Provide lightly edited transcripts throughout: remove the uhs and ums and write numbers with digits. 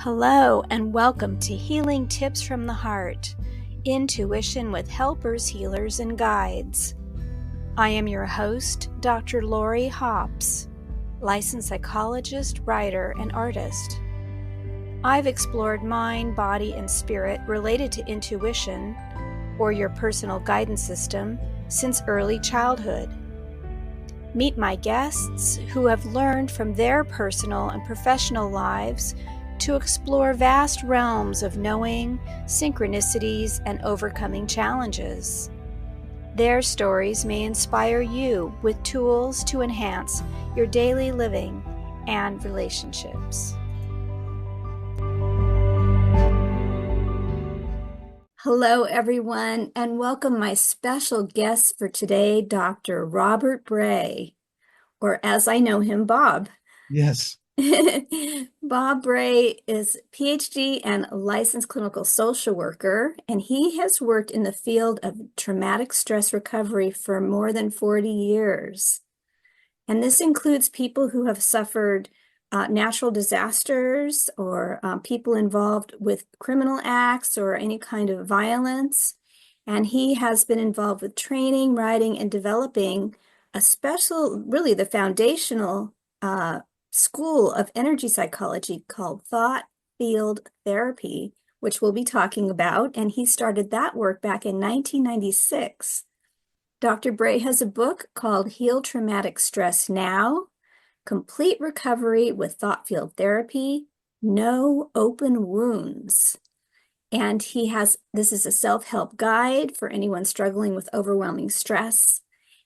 Hello, and welcome to Healing Tips from the Heart, Intuition with Helpers, Healers, and Guides. I am your host, Dr. Lori Hops, licensed psychologist, writer, and artist. I've explored mind, body, and spirit related to intuition, or your personal guidance system, since early childhood. Meet my guests who have learned from their personal and professional lives to explore vast realms of knowing, synchronicities, and overcoming challenges. Their stories may inspire you with tools to enhance your daily living and relationships. Hello, everyone, and welcome my special guest for today, Dr. Robert Bray, or as I know him, Bob. Yes. Bob Bray is PhD and licensed clinical social worker, and he has worked in the field of traumatic stress recovery for more than 40 years. And this includes people who have suffered natural disasters or people involved with criminal acts or any kind of violence. And he has been involved with training, writing, and developing a special, really the foundational school of energy psychology called thought field therapy, which we'll be talking about. And he started that work back in 1996. Dr. Bray has a book called Heal Traumatic Stress Now, Complete Recovery with Thought Field Therapy, No Open Wounds. And this is a self-help guide for anyone struggling with overwhelming stress.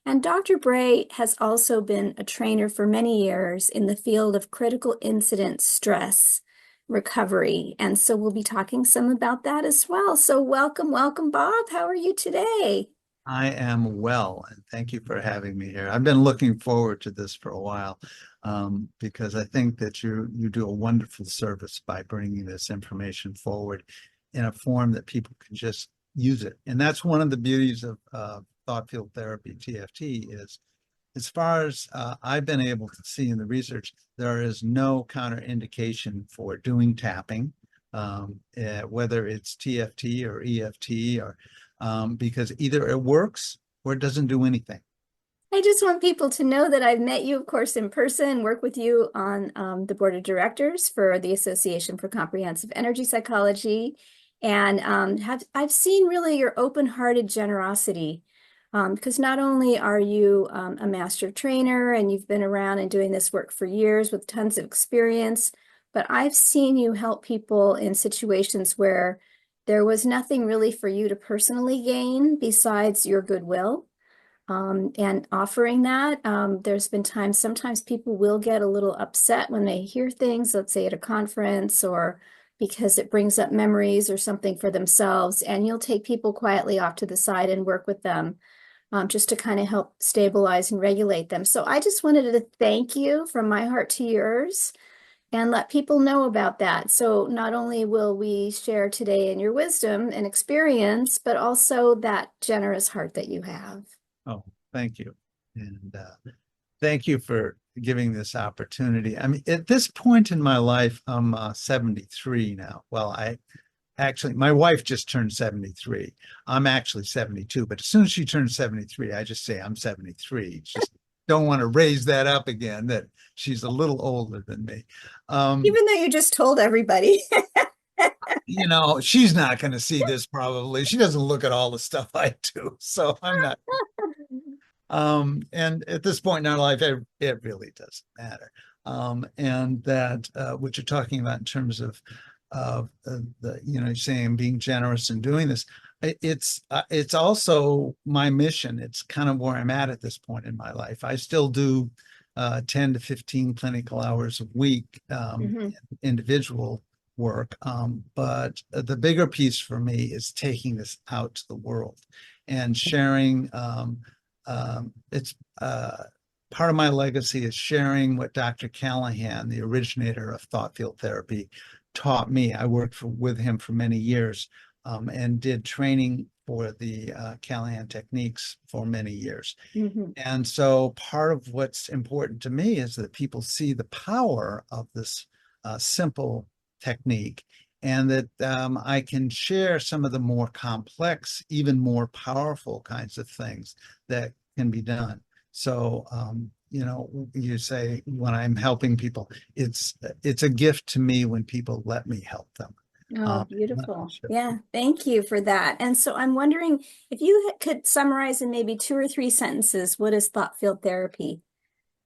And Dr. Bray has also been a trainer for many years in the field of critical incident stress recovery. And so we'll be talking some about that as well. So welcome, Bob. How are you today? I am well, and thank you for having me here. I've been looking forward to this for a while because I think that you do a wonderful service by bringing this information forward in a form that people can just use it. And that's one of the beauties of thought field therapy, TFT, is as far as I've been able to see in the research, there is no counterindication for doing tapping, whether it's TFT or EFT or because either it works or it doesn't do anything. I just want people to know that I've met you, of course, in person, work with you on the board of directors for the Association for Comprehensive Energy Psychology, and I've seen really your open-hearted generosity because not only are you a master trainer and you've been around and doing this work for years with tons of experience, but I've seen you help people in situations where there was nothing really for you to personally gain besides your goodwill. And offering that, there's been times, sometimes people will get a little upset when they hear things, let's say at a conference or because it brings up memories or something for themselves, and you'll take people quietly off to the side and work with them just to kind of help stabilize and regulate them. So I just wanted to thank you from my heart to yours and let people know about that. So not only will we share today in your wisdom and experience, but also that generous heart that you have. Oh, thank you. And thank you for giving this opportunity. I mean, at this point in my life, I'm 73 now. Well, my wife just turned 73. I'm actually 72, but as soon as she turns 73, I just say I'm 73. Just don't want to raise that up again, that she's a little older than me. Even though you just told everybody. She's not going to see this probably. She doesn't look at all the stuff I do, so I'm not. And at this point in our life, it really doesn't matter. And that what you're talking about in terms of the saying being generous and doing this, it's also my mission. It's kind of where I'm at this point in my life. I still do 10 to 15 clinical hours a week, individual work. But the bigger piece for me is taking this out to the world and sharing. It's part of my legacy is sharing what Dr. Callahan, the originator of thought field therapy, taught me. I worked with him for many years and did training for the Callahan techniques for many years. And so part of what's important to me is that people see the power of this simple technique, and that I can share some of the more complex, even more powerful kinds of things that can be done. So, you say when I'm helping people, it's a gift to me when people let me help them. Oh, Let me beautiful. share. Yeah, thank you for that. And so I'm wondering if you could summarize in maybe 2 or 3 sentences, what is thought field therapy?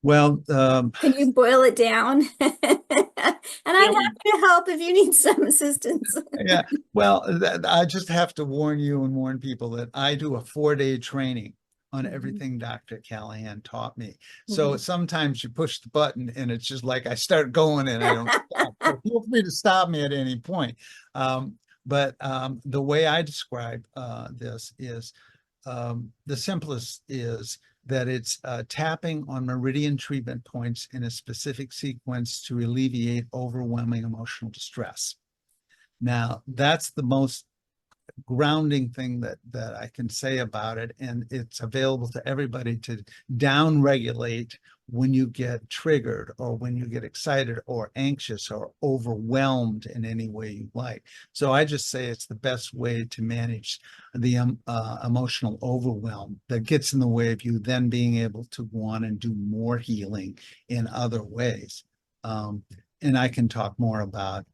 Well, Can you boil it down? And yeah, I'm happy to help if you need some assistance. yeah. Well, I just have to warn you and warn people that I do a 4-day training on Mhm, everything Dr. Callahan taught me. So mhm. sometimes you push the button and it's just like I start going and I don't stop. So feel free to stop me at any point. But the way I describe this is the simplest is that it's tapping on meridian treatment points in a specific sequence to alleviate overwhelming emotional distress. Now, that's the most grounding thing that I can say about it, and it's available to everybody to down regulate when you get triggered or when you get excited or anxious or overwhelmed in any way you like. So I just say it's the best way to manage the emotional overwhelm that gets in the way of you then being able to go on and do more healing in other ways. Um, and I can talk more about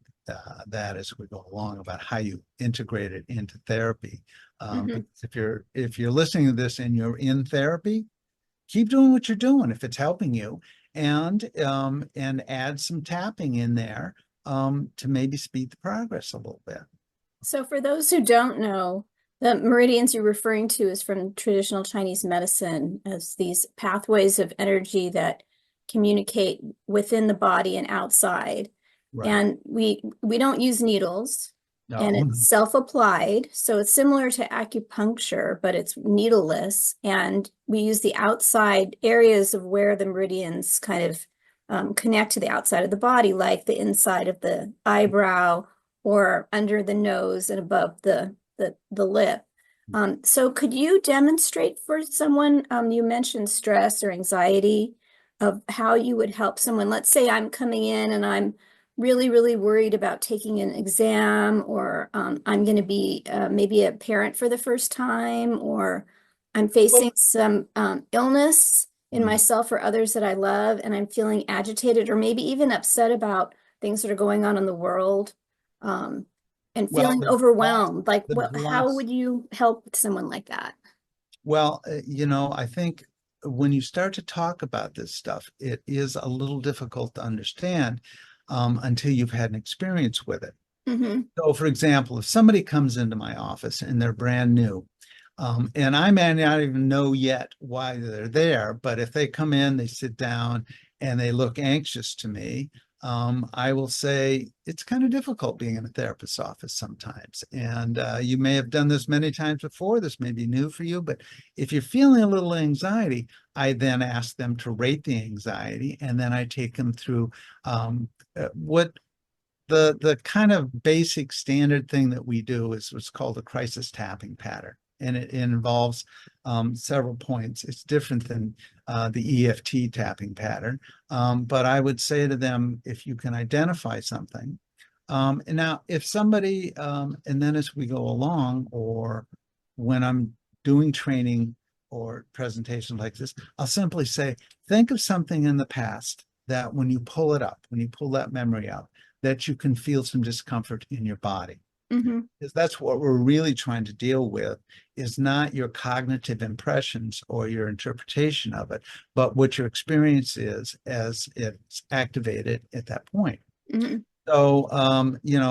that as we go along about how you integrate it into therapy. Mhm. Because if you're listening to this and you're in therapy, keep doing what you're doing if it's helping you, and add some tapping in there to maybe speed the progress a little bit. So for those who don't know, the meridians you're referring to is from traditional Chinese medicine as these pathways of energy that communicate within the body and outside. Right. And we don't use needles, and No. it's self-applied. So it's similar to acupuncture, but it's needleless. And we use the outside areas of where the meridians kind of connect to the outside of the body, like the inside of the eyebrow or under the nose and above the lip. So could you demonstrate for someone, you mentioned stress or anxiety, of how you would help someone? Let's say I'm coming in and I'm really, really worried about taking an exam, or I'm going to be maybe a parent for the first time, or I'm facing Well, some illness in mm, myself or others that I love, and I'm feeling agitated or maybe even upset about things that are going on in the world, um, and well, feeling overwhelmed. Like, the how gloss would you help someone like that? Well, I think when you start to talk about this stuff, it is a little difficult to understand until you've had an experience with it. Hmm. So, for example, if somebody comes into my office and they're brand new, and I may not even know yet why they're there, but if they come in, they sit down, and they look anxious to me, I will say it's kind of difficult being in a therapist's office sometimes. And you may have done this many times before. This may be new for you, but if you're feeling a little anxiety, I then ask them to rate the anxiety, and then I take them through what the kind of basic standard thing that we do is what's called a crisis tapping pattern. And it involves several points. It's different than the EFT tapping pattern. But I would say to them, if you can identify something. And now, if somebody, and then as we go along, or when I'm doing training or presentation like this, I'll simply say, think of something in the past that when you pull it up, when you pull that memory up, that you can feel some discomfort in your body. Hmm. Because that's what we're really trying to deal with, is not your cognitive impressions or your interpretation of it, but what your experience is as it's activated at that point. Hmm. So,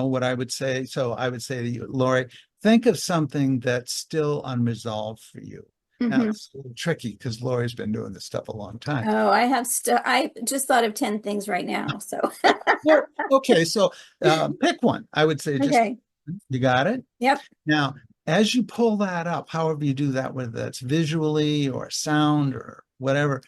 what I would say, so I would say to you, Lori, think of something that's still unresolved for you. Now, Hmm. it's a little tricky because Lori's been doing this stuff a long time. Oh, I just thought of 10 things right now. So, Well, okay, so pick one. I would say just, okay. you got it? Yep. Now, as you pull that up, however you do that, whether that's visually or sound or whatever,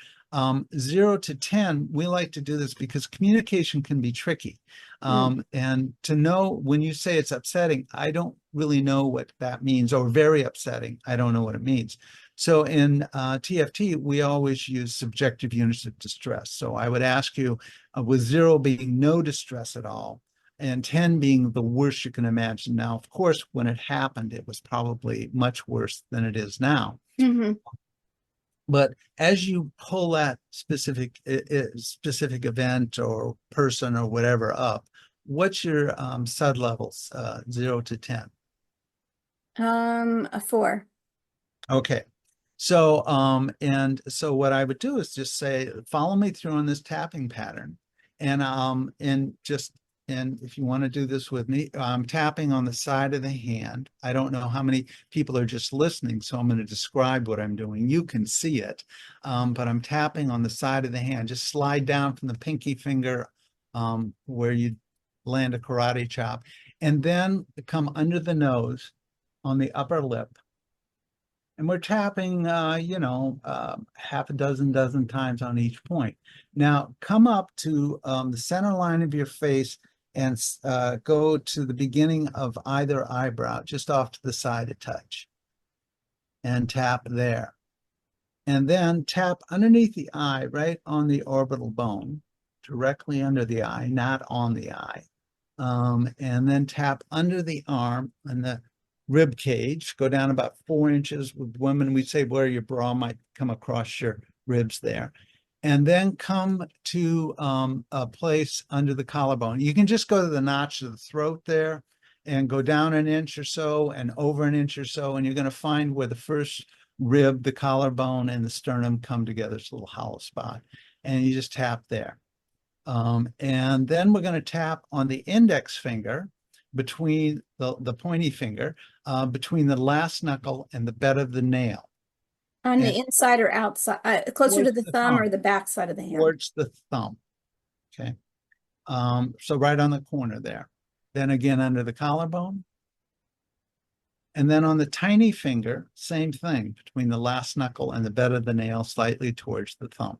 0 to 10, we like to do this because communication can be tricky. Mm. And to know when you say it's upsetting, I don't really know what that means, or very upsetting, I don't know what it means. So in TFT, we always use subjective units of distress. So I would ask you, with 0 being no distress at all, and 10 being the worst you can imagine. Now, of course, when it happened, it was probably much worse than it is now. Mm-hmm. But as you pull that specific event or person or whatever up, what's your SUD levels, 0 to 10? A 4. Okay. So, and so what I would do is just say, follow me through on this tapping pattern. And just, and if you want to do this with me, I'm tapping on the side of the hand. I don't know how many people are just listening, so I'm going to describe what I'm doing. You can see it, but I'm tapping on the side of the hand. Just slide down from the pinky finger, where you land a karate chop, and then come under the nose on the upper lip. And we're tapping, half a dozen times on each point. Now come up to the center line of your face and go to the beginning of either eyebrow, just off to the side a touch, and tap there. And then tap underneath the eye, right on the orbital bone, directly under the eye, not on the eye. And then tap under the arm and the rib cage, go down about 4 inches. With women, we say where your bra might come across your ribs there. And then come to a place under the collarbone. You can just go to the notch of the throat there and go down an inch or so and over an inch or so, and you're going to find where the first rib, the collarbone, and the sternum come together. It's a little hollow spot. And you just tap there. And then we're going to tap on the index finger between the pointy finger, between the last knuckle and the bed of the nail. On the inside or outside, closer to Towards the the thumb or thumb. the back side of the hand? Towards the thumb. Okay. So right on the corner there. Then again under the collarbone. And then on the tiny finger, same thing, between the last knuckle and the bed of the nail, slightly towards the thumb.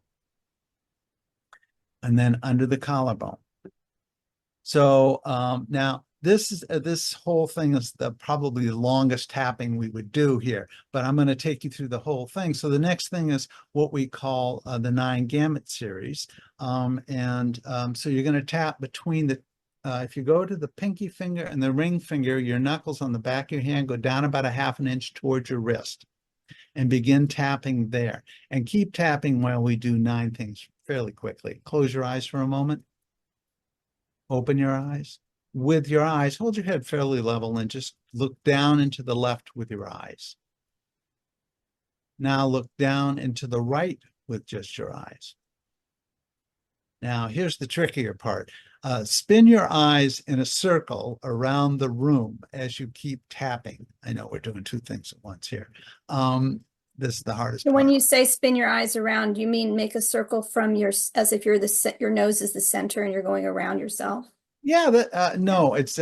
And then under the collarbone. So now this whole thing is probably the longest tapping we would do here, but I'm going to take you through the whole thing. So the next thing is what we call the 9 gamut series. So you're going to tap between the, if you go to the pinky finger and the ring finger, your knuckles on the back of your hand go down about a half an inch towards your wrist, and begin tapping there. And keep tapping while we do 9 things fairly quickly. Close your eyes for a moment. Open your eyes. With your eyes, hold your head fairly level and just look down into the left with your eyes. Now look down into the right with just your eyes. Now here's the trickier part. Spin your eyes in a circle around the room as you keep tapping. I know we're doing 2 things at once here. This is the hardest So when part. you say spin your eyes around, you mean make a circle from as if your nose is the center and you're going around yourself? Yeah, no, it's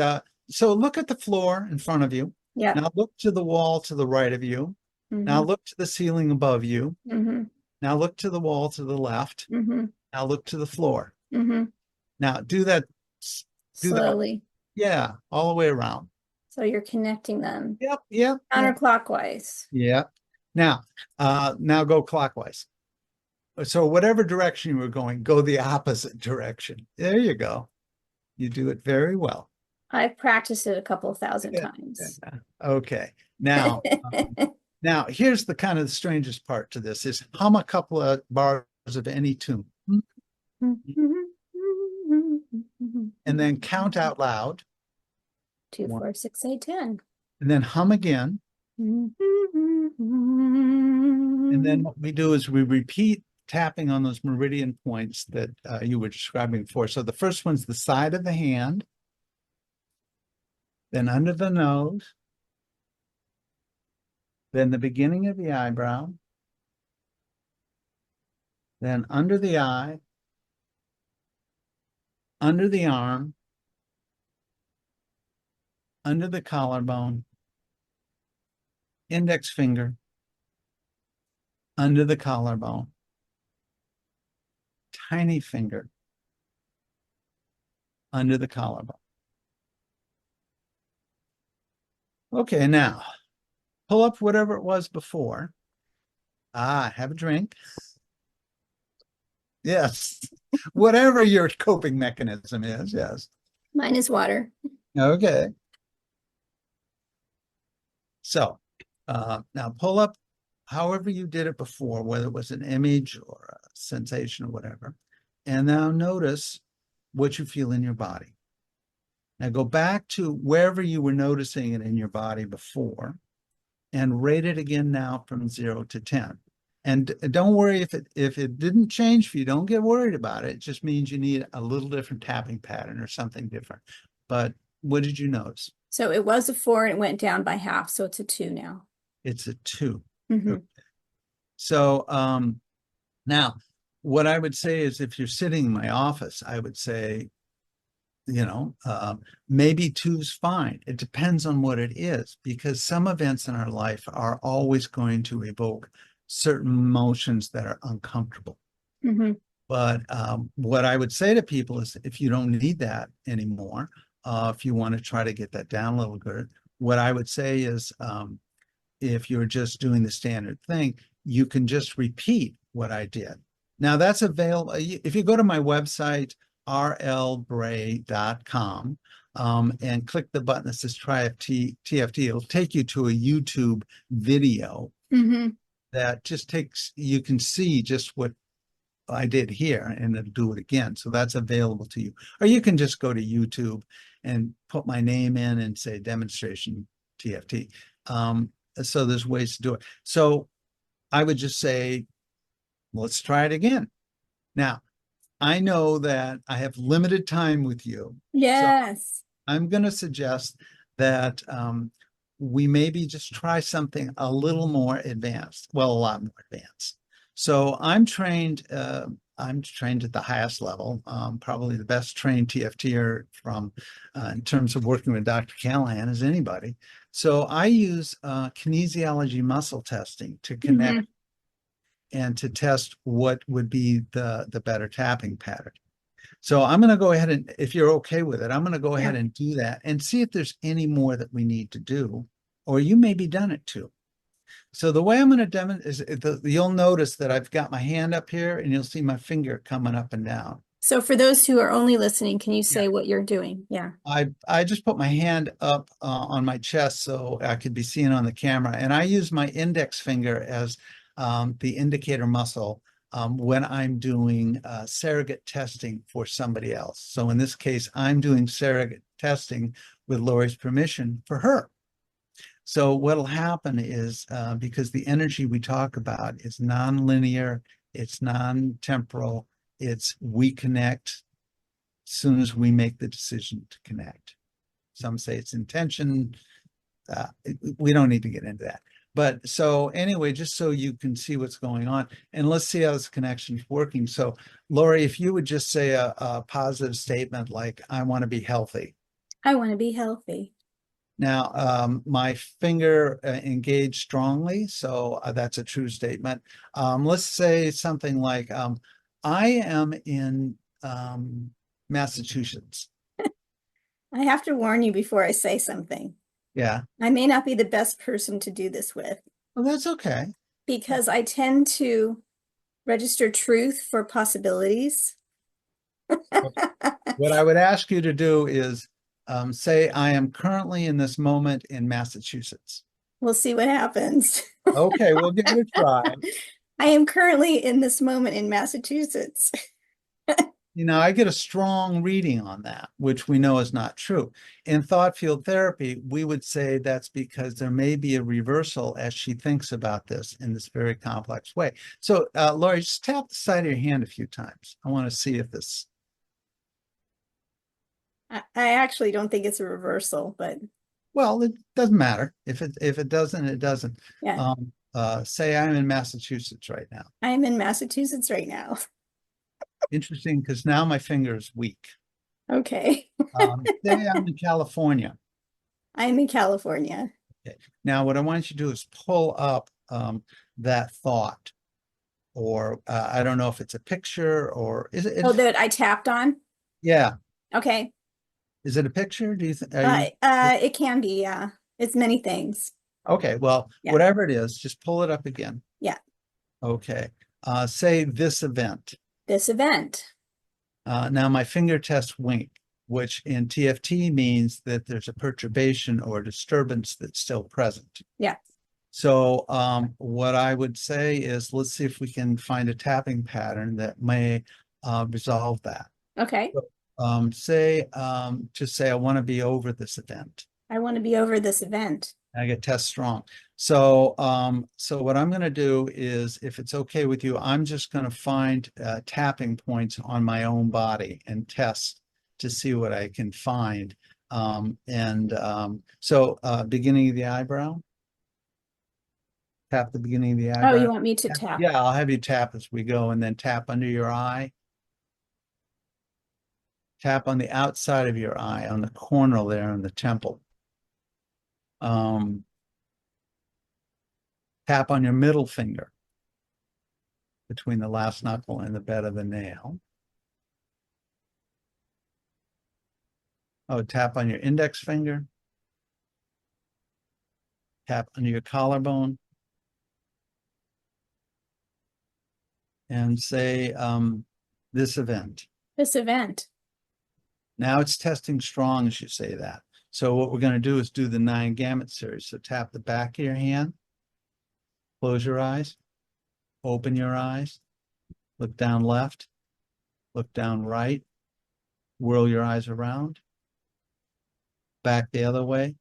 so look at the floor in front of you. Yeah. Now look to the wall to the right of you. Now Mm-hmm. look to the ceiling above you. Mm-hmm. Now look to the wall to the left. Mm-hmm. Now look to the floor. Mm-hmm. Now do that. Do that. Slowly. Yeah, all the way around. So you're connecting them Yep. counterclockwise. Yeah. Now go clockwise. So whatever direction you were going, go the opposite direction. There you go. You do it very well. I've practiced it a couple thousand Yeah. times. Okay. Now, now here's the kind of the strangest part to this is hum a couple of bars of any tune. And then count out loud. 2, 4, 6, 8, 10. And then hum again. And then what we do is we repeat tapping on those meridian points that you were describing before. So the first one's the side of the hand, then under the nose, then the beginning of the eyebrow, then under the eye, under the arm, under the collarbone, index finger, under the collarbone, tiny finger, under the collarbone. Okay, now pull up whatever it was before. Have a drink. Yes, whatever your coping mechanism is, yes. Mine is water. Okay. So now pull up however you did it before, whether it was an image or a sensation or whatever. And now notice what you feel in your body. Now go back to wherever you were noticing it in your body before and rate it again now from 0 to 10. And don't worry if it didn't change for you, don't get worried about it. It just means you need a little different tapping pattern or something different. But what did you notice? So it was a 4 and it went down by half. So it's a 2 now. It's a 2. Mm-hmm. Okay. So now what I would say is if you're sitting in my office, I would say, maybe 2's fine. It depends on what it is, because some events in our life are always going to evoke certain emotions that are uncomfortable. Mm-hmm. But what I would say to people is if you don't need that anymore, if you want to try to get that down a little bit, what I would say is if you're just doing the standard thing, you can just repeat what I did. Now that's available. If you go to my website, rlbray.com, and click the button that says try TFT, it'll take you to a YouTube video Mm-hmm. that just takes, you can see just what I did here and it'll do it again. So that's available to you. Or you can just go to YouTube and put my name in and say demonstration TFT. So there's ways to do it. So I would just say, let's try it again. Now, I know that I have limited time with you. So Yes. I'm going to suggest that we maybe just try something a little more advanced. Well, a lot more advanced. So I'm trained at the highest level, probably the best trained TFTer from in terms of working with Dr. Callahan as anybody. So I use kinesiology muscle testing to connect Mm-hmm. and to test what would be the better tapping pattern. So I'm going to go ahead and, if you're okay with it, I'm going to go ahead Yeah. and do that and see if there's any more that we need to do, or you may be done it too. So the way I'm going to demonstrate is you'll notice that I've got my hand up here and you'll see my finger coming up and down. So for those who are only listening, can you Yeah. say what you're doing? Yeah. I just put my hand up on my chest so I could be seen on the camera. And I use my index finger as the indicator muscle when I'm doing surrogate testing for somebody else. So in this case, I'm doing surrogate testing with Lori's permission for her. So what'll happen is because the energy we talk about is non-linear, it's non-temporal, it's we connect soon as we make the decision to connect. Some say it's intention. We don't need to get into that. But so anyway, just so you can see what's going on, and let's see how this connection is working. So Lori, if you would just say a positive statement like, I want to be healthy. I want to be healthy. Now, my finger engaged strongly, so that's a true statement. Let's say something like, I am in Massachusetts. I have to warn you before I say something. Yeah. I may not be the best person to do this with Well, that's okay. because I tend to register truth for possibilities. What I would ask you to do is say, I am currently in this moment in Massachusetts. We'll see what happens. Okay, we'll give it a try. I am currently in this moment in Massachusetts. I get a strong reading on that, which we know is not true. In thought field therapy, we would say that's because there may be a reversal as she thinks about this in this very complex way. So, Lori, just tap the side of your hand a few times. I want to see if this. I actually don't think it's a reversal, but Well, it doesn't matter. If it doesn't, it doesn't. yeah, Say I'm in Massachusetts right now. I am in Massachusetts right now. Interesting, because now my finger is weak. Okay. Say I'm in California. I'm in California. Okay. Now, what I want you to do is pull up that thought, or I don't know if it's a picture or is it? Oh, that I tapped on? Yeah. Okay. Is it a picture? Do you think? Are you? It can be, yeah. It's many things. Okay. Well, Yeah. whatever it is, just pull it up again. Yeah. Okay. Say this event. This event. Now my finger test wink. which in TFT means that there's a perturbation or disturbance that's still present. Yeah. So what I would say is, let's see if we can find a tapping pattern that may resolve that. Okay. Just say I want to be over this event. I want to be over this event. I get test strong. So what I'm going to do is, if it's okay with you, I'm just going to find tapping points on my own body and test to see what I can find. Beginning of the eyebrow. Tap the beginning of the Oh, eyebrow. you want me to tap? Yeah, I'll have you tap as we go, and then tap under your eye. Tap on the outside of your eye, on the corner there in the temple. Tap on your middle finger between the last knuckle and the bed of the nail. Oh, tap on your index finger. Tap under your collarbone. And say, this event. This event. Now it's testing strong as you say that. So what we're going to do is do the 9 gamut series. So tap the back of your hand, close your eyes, open your eyes, look down left, look down right, whirl your eyes around, back the other way.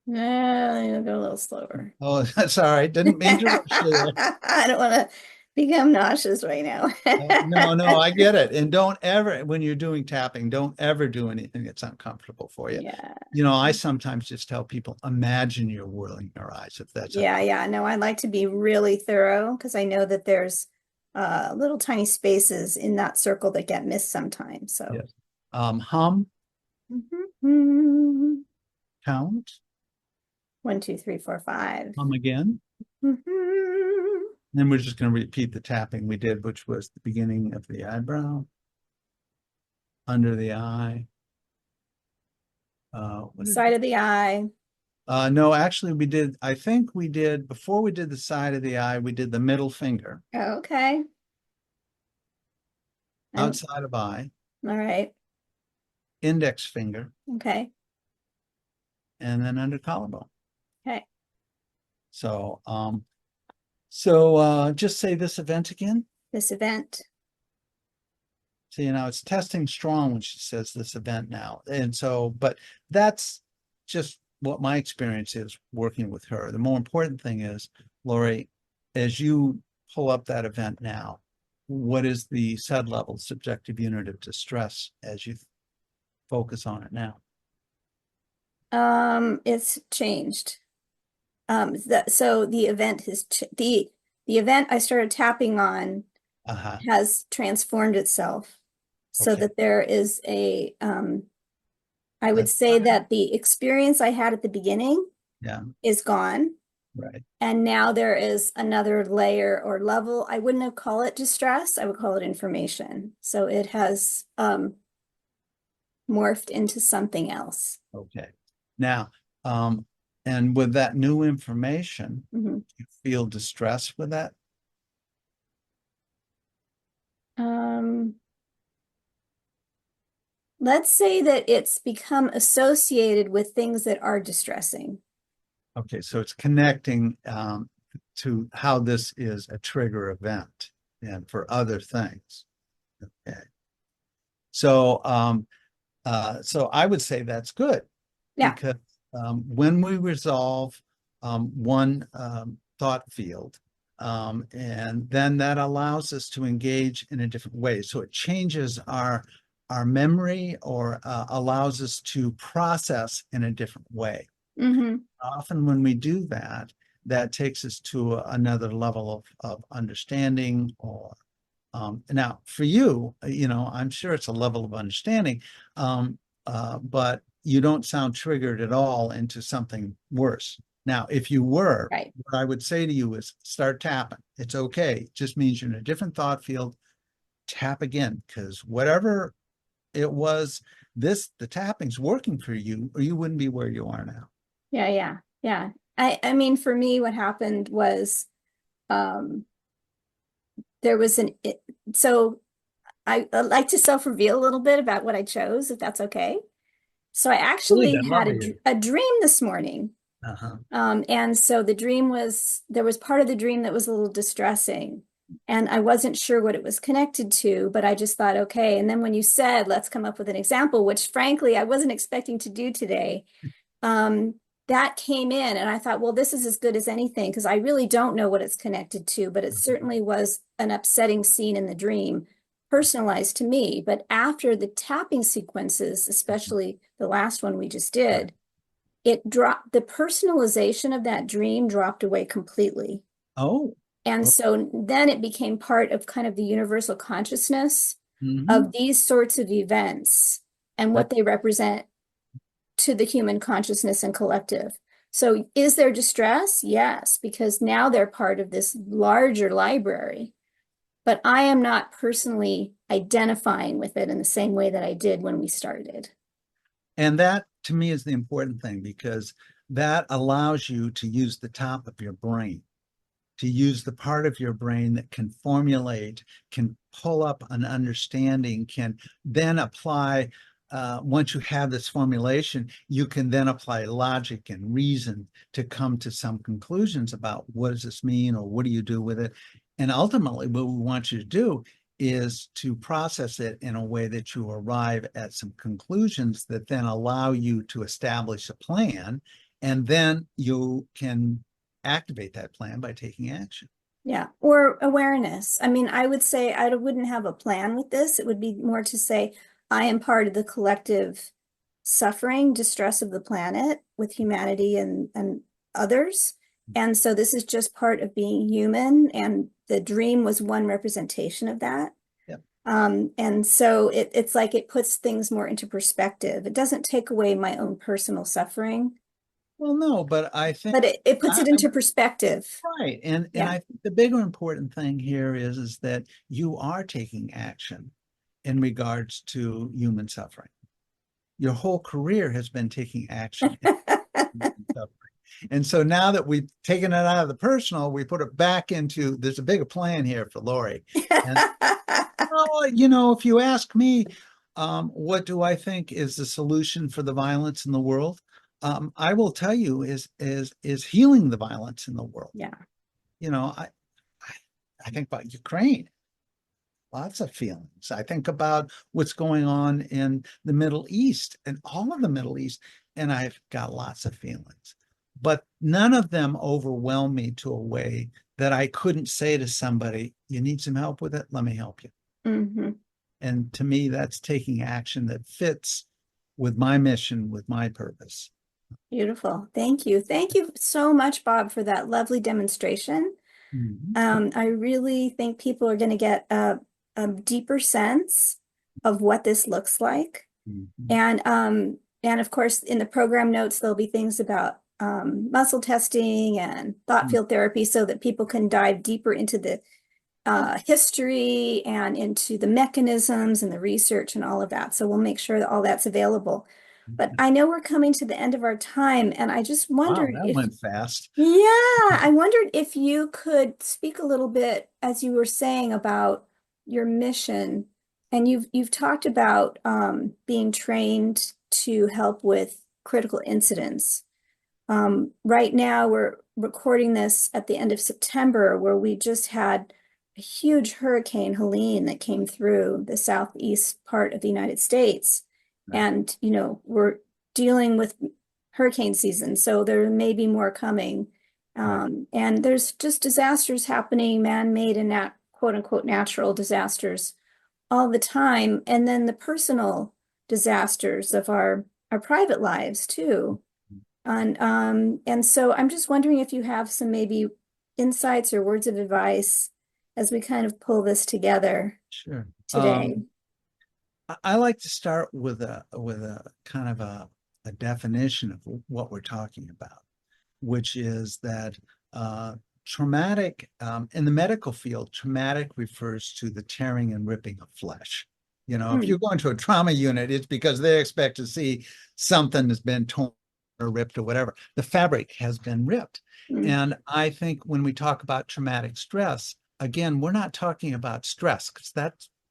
You'll go a little slower. Oh, that's all right. Didn't mean to rush you there. I don't want to become nauseous right now. No, I get it. And don't ever, when you're doing tapping, don't ever do anything that's uncomfortable for you. Yeah. I sometimes just tell people, imagine you're whirling your eyes, if that's Yeah. No, I like to be really thorough because I know that there's little tiny spaces in that circle that get missed sometimes. So yes. Hum, Mhm. count, 1, 2, 3, 4, 5. hum again. Mhm. Then we're just going to repeat the tapping we did, which was the beginning of the eyebrow, under the eye. Side of the eye. No, actually I think we did, before we did the side of the eye, we did the middle finger. Oh, okay. Outside of eye. All right. Index finger. Okay. And then under collarbone. Okay. So, just say this event again. This event. See, now it's testing strong when she says this event now. And so, but that's just what my experience is working with her. The more important thing is, Lori, as you pull up that event now, what is the SUD level, subjective unit of distress, as you focus on it now? It's changed. So the event has the event I started tapping on has transformed itself so Okay. that there is a I would say that the experience I had at the beginning is gone. Right. And now there is another layer or level. I wouldn't have called it distress. I would call it information. So it has morphed into something else. Okay. Now, and with that new information, you feel distress with that? Let's say that it's become associated with things that are distressing. Okay, so it's connecting to how this is a trigger event and for other things. Okay. So I would say that's good. Yeah. Because when we resolve one thought field, and then that allows us to engage in a different way. So it changes our memory, or allows us to process in a different way. Often when we do that, that takes us to another level of understanding. Or now for you, I'm sure it's a level of understanding, but you don't sound triggered at all into something worse. Now, if you were, right, what I would say to you is start tapping. It's okay. It just means you're in a different thought field. Tap again, because whatever it was, the tapping's working for you, or you wouldn't be where you are now. Yeah. I mean, for me, what happened was there was so I like to self-reveal a little bit about what I chose, if that's okay. So I Believe actually that. had Love you. a dream this morning. Uh-huh. And so the dream was, there was part of the dream that was a little distressing. And I wasn't sure what it was connected to, but I just thought, okay. And then when you said, let's come up with an example, which frankly, I wasn't expecting to do today, um, that came in. And I thought, well, this is as good as anything because I really don't know what it's connected to, but it certainly was an upsetting scene in the dream, personalized to me. But after the tapping sequences, especially the last one we just Right. did, it dropped, the personalization of that dream dropped away completely. Oh. And Oh. so then it became part of kind of the universal consciousness Mhm. of these sorts of events and That, what they represent to the human consciousness and collective. So is there distress? Yes, because now they're part of this larger library. But I am not personally identifying with it in the same way that I did when we started. and that to me is the important thing because that allows you to use the top of your brain, to use the part of your brain that can formulate, can pull up an understanding, can then apply. Once you have this formulation, you can then apply logic and reason to come to some conclusions about what does this mean or what do you do with it. And ultimately, what we want you to do is to process it in a way that you arrive at some conclusions that then allow you to establish a plan. And then you can activate that plan by taking action. Yeah, or awareness. I mean, I would say I wouldn't have a plan with this. It would be more to say I am part of the collective suffering, distress of the planet with humanity and others. And so this is just part of being human, and the dream was one representation of that. Yep. And so it's like it puts things more into perspective. It doesn't take away my own personal suffering, Well, no, but I think but it puts it I into perspective. right. And Yeah. I think the bigger important thing here is that you are taking action in regards to human suffering. Your whole career has been taking action in human suffering. And so now that we've taken it out of the personal, we put it back into there's a bigger plan here for Lori. And well, if you ask me, what do I think is the solution for the violence in the world? I will tell you is healing the violence in the world. Yeah. You know, I, I think about Ukraine, lots of feelings. I think about what's going on in the Middle East and all of the Middle East, and I've got lots of feelings. But none of them overwhelm me to a way that I couldn't say to somebody, you need some help with it? Let me help you. Hmm. And to me, that's taking action that fits with my mission, with my purpose. Beautiful. Thank you. Thank you so much, Bob, for that lovely demonstration. Mhm. I really think people are going to get a deeper sense of what this looks like. Mhm. And of course, in the program notes, there'll be things about muscle testing and thought field therapy so that people can dive deeper into the history and into the mechanisms and the research and all of that. So we'll make sure that all that's available. But I know we're coming to the end of our time, and I just Wow, wondered that if, went fast. yeah, I wondered if you could speak a little bit, as you were saying, about your mission. And you've talked about being trained to help with critical incidents. Right now, we're recording this at the end of September, where we just had a huge Hurricane Helene that came through the southeast part of the United States. Right. And, we're dealing with hurricane season, so there may be more coming. Right. And there's just disasters happening, man-made and nat quote unquote natural disasters all the time. And then the personal disasters of our private lives too. And so I'm just wondering if you have some maybe insights or words of advice as we kind of pull this together Sure. today. I like to start with a kind of a definition of what we're talking about, which is that traumatic in the medical field, traumatic refers to the tearing and ripping of flesh. If Hmm. you go into a trauma unit, it's because they expect to see something that's been torn or ripped or whatever. The fabric has been ripped. Hmm. And I think when we talk about traumatic stress, again, we're not talking about stress because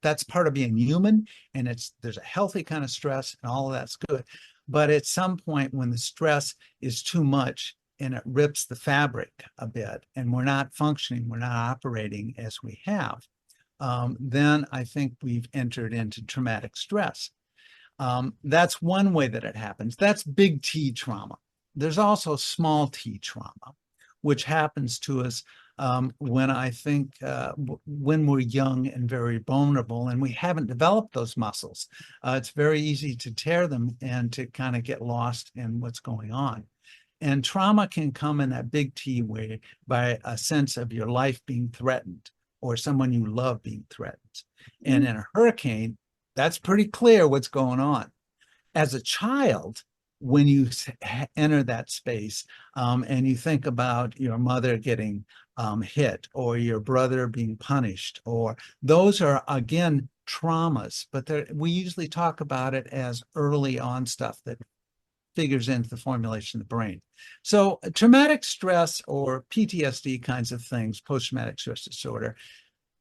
that's part of being human and there's a healthy kind of stress and all of that's good. But at some point when the stress is too much and it rips the fabric a bit and we're not functioning, we're not operating as we have, then I think we've entered into traumatic stress. That's one way that it happens. That's big T trauma. There's also small t trauma, which happens to us when I think when we're young and very vulnerable and we haven't developed those muscles. It's very easy to tear them and to kind of get lost in what's going on. And trauma can come in that big T way by a sense of your life being threatened or someone you love being threatened. And in a hurricane, that's pretty clear what's going on. As a child, when you enter that space and you think about your mother getting hit or your brother being punished, or those are, again, traumas, but we usually talk about it as early on stuff that figures into the formulation of the brain. So traumatic stress or PTSD kinds of things, post-traumatic stress disorder,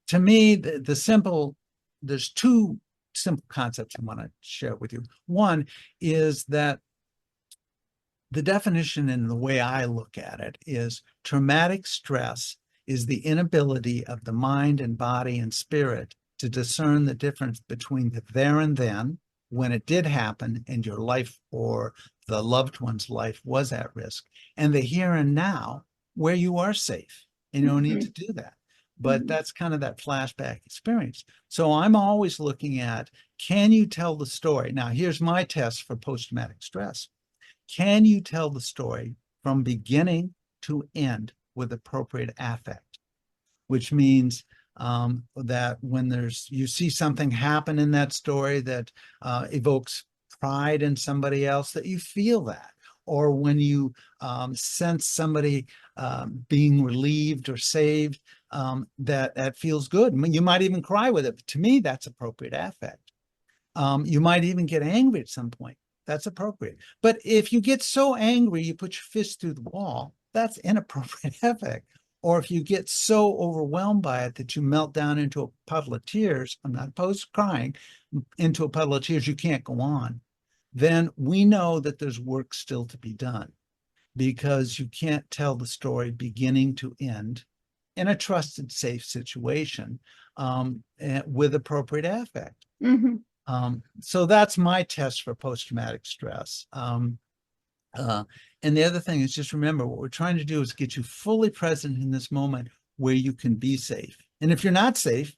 to me, there's two simple concepts I want to share with you. One is that the definition and the way I look at it is traumatic stress is the inability of the mind and body and spirit to discern the difference between the there and then, when it did happen and your life or the loved one's life was at risk, and the here and now where you are safe and you don't need to do that. But that's kind of that flashback experience. So I'm always looking at, can you tell the story? Now, here's my test for post-traumatic stress. Can you tell the story from beginning to end with appropriate affect? Which means that when you see something happen in that story that evokes pride in somebody else, that you feel that. Or when you sense somebody being relieved or saved, that feels good. I mean, you might even cry with it. But to me, that's appropriate affect. You might even get angry at some point. That's appropriate. But if you get so angry, you put your fist through the wall, that's inappropriate affect. Or if you get so overwhelmed by it that you melt down into a puddle of tears, I'm not opposed to crying, into a puddle of tears, you can't go on, then we know that there's work still to be done, because you can't tell the story beginning to end in a trusted, safe situation with appropriate affect. So that's my test for post-traumatic stress. And the other thing is, just remember, what we're trying to do is get you fully present in this moment where you can be safe. And if you're not safe,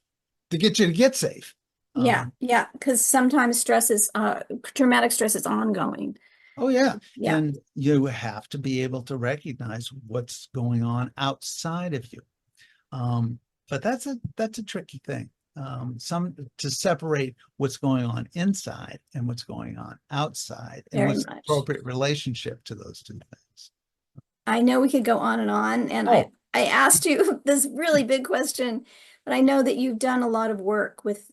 to get you to get safe. Yeah, because sometimes traumatic stress is ongoing. Oh, yeah. Yeah. And you have to be able to recognize what's going on outside of you. But that's a tricky thing. To separate what's going on inside and what's going on outside, and Very what's the much. appropriate relationship to those two things. I know we could go on, and Oh, I asked you this really big question, but I know that you've done a lot of work with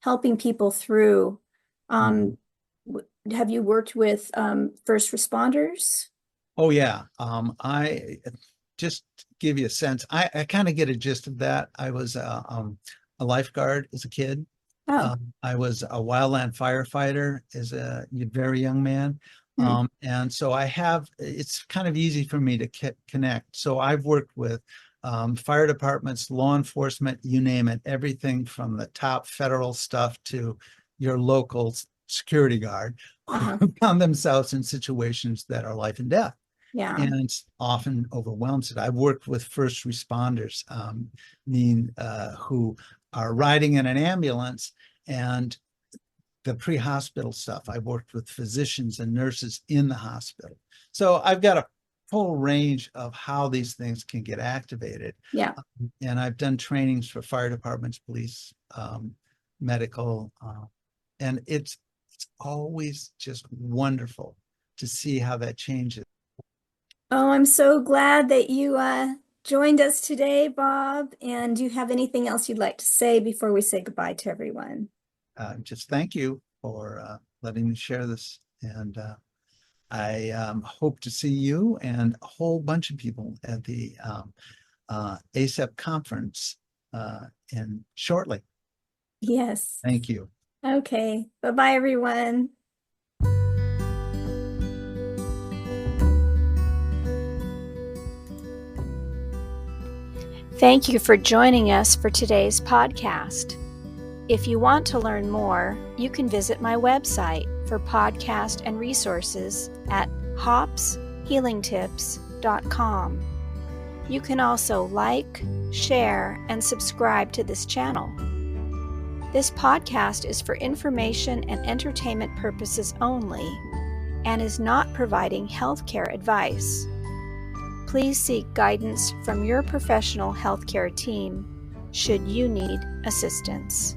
helping people through. Have you worked with first responders? Oh, yeah. I just give you a sense. I kind of get a gist of that. I was a lifeguard as a kid. Oh, I was a wildland firefighter as a very young man. And so it's kind of easy for me to connect. So I've worked with fire departments, law enforcement, you name it, everything from the top federal stuff to your local security guard who found themselves in situations that are life and death. yeah. And it's often overwhelms it. I've worked with first responders, who are riding in an ambulance, and the pre-hospital stuff. I've worked with physicians and nurses in the hospital. So I've got a full range of how these things can get activated. Yeah. And I've done trainings for fire departments, police, medical, and it's always just wonderful to see how that changes. Oh, I'm so glad that you joined us today, Bob. And do you have anything else you'd like to say before we say goodbye to everyone? Just thank you for letting me share this. And I hope to see you and a whole bunch of people at the ASAP conference in shortly. Yes. Thank you. Okay. Bye-bye, everyone. Thank you for joining us for today's podcast. If you want to learn more, you can visit my website for podcast and resources at hopshealingtips.com. You can also like, share, and subscribe to this channel. This podcast is for information and entertainment purposes only and is not providing healthcare advice. Please seek guidance from your professional healthcare team should you need assistance.